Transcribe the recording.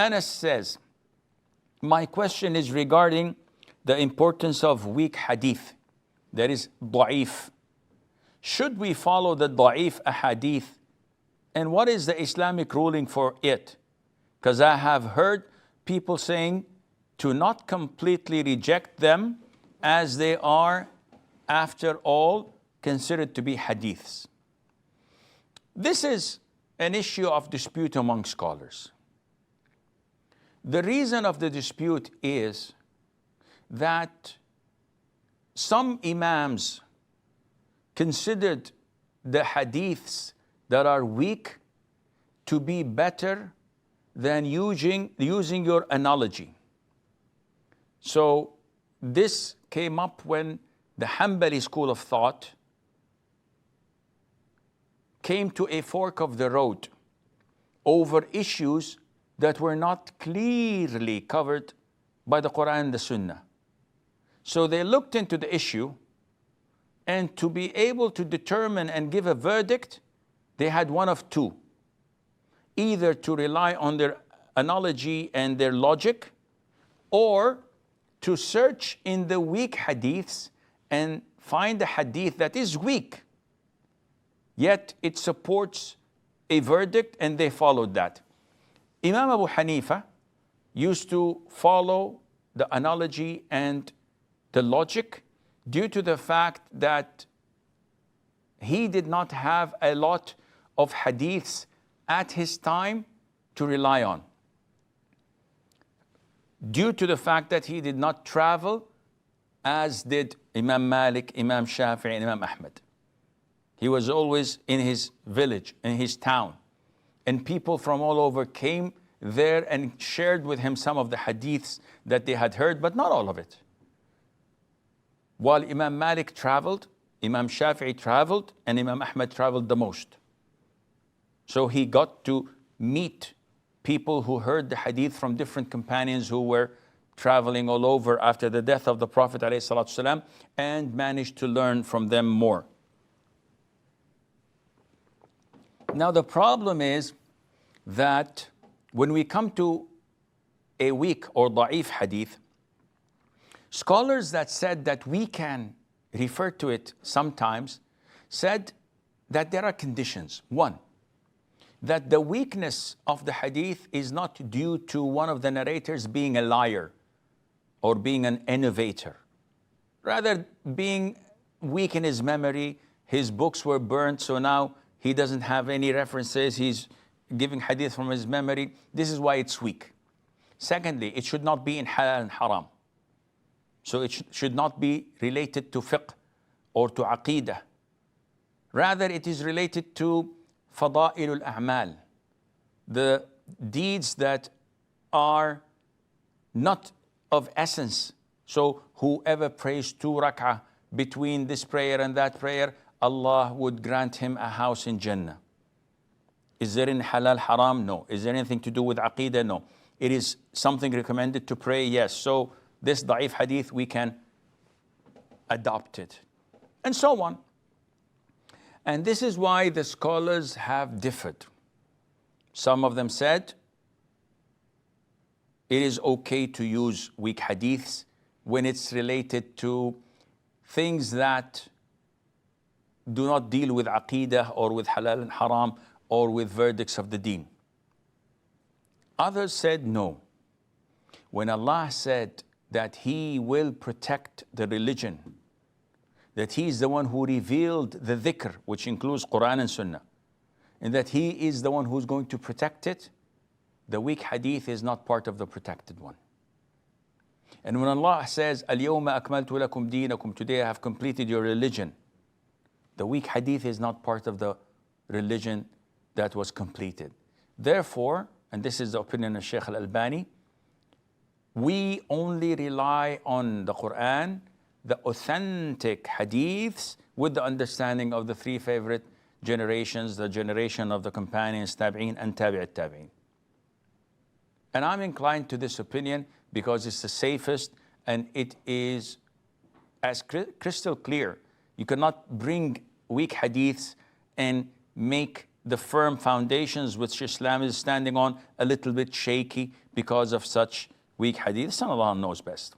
Anas says, my question is regarding the importance of weak hadith, that is da'if. Should we follow the da'if ahadith? And what is the Islamic ruling for it? Because I have heard people saying to not completely reject them, as they are, after all, considered to be hadiths. This is an issue of dispute among scholars. The reason of the dispute is that some imams considered the hadiths that are weak to be better than using your analogy. So this came up when the Hanbali school of thought came to a fork of the road over issues that were not clearly covered by the Quran and the Sunnah. So they looked into the issue, and to be able to determine and give a verdict, they had one of two. Either to rely on their analogy and their logic, or to search in the weak hadiths and find a hadith that is weak, yet it supports a verdict, and they followed that. Imam Abu Hanifa used to follow the analogy and the logic due to the fact that he did not have a lot of hadiths at his time to rely on. Due to the fact that he did not travel as did Imam Malik, Imam Shafi'i, and Imam Ahmad. He was always in his village, in his town. And people from all over came there and shared with him some of the hadiths that they had heard, but not all of it. While Imam Malik traveled, Imam Shafi'i traveled, and Imam Ahmad traveled the most. So he got to meet people who heard the hadith from different companions who were traveling all over after the death of the Prophet ﷺ, and managed to learn from them more. Now the problem is that when we come to a weak or da'if hadith, scholars that said that we can refer to it sometimes said that there are conditions. One, that the weakness of the hadith is not due to one of the narrators being a liar or being an innovator. Rather, being weak in his memory, his books were burnt, so now he doesn't have any references, he's giving hadith from his memory. This is why it's weak. Secondly, it should not be in halal and haram. So it should not be related to fiqh or to aqeedah. Rather, it is related to fada'ilul a'mal, the deeds that are not of essence. So whoever prays 2 rak'ah between this prayer and that prayer, Allah would grant him a house in Jannah. Is there in halal haram? No. Is there anything to do with aqeedah? No. It is something recommended to pray? Yes. So this da'if hadith, we can adopt it. And so on. And this is why the scholars have differed. Some of them said it is okay to use weak hadiths when it's related to things that do not deal with aqeedah or with halal and haram or with verdicts of the deen. Others said no. When Allah said that He will protect the religion, that He is the one who revealed the dhikr, which includes Quran and Sunnah, and that He is the one who's going to protect it, the weak hadith is not part of the protected one. And when Allah says, Al-yawma akmaltu lakum deenakum, today I have completed your religion, the weak hadith is not part of the religion that was completed. Therefore, and this is the opinion of Sheikh Al-Albani, we only rely on the Quran, the authentic hadiths, with the understanding of the 3 favorite generations, the generation of the companions, tabi'in and tabi'at tabi'in. And I'm inclined to this opinion because it's the safest and it is as crystal clear. You cannot bring weak hadiths and make the firm foundations which Islam is standing on a little bit shaky because of such weak hadiths? And Allah knows best.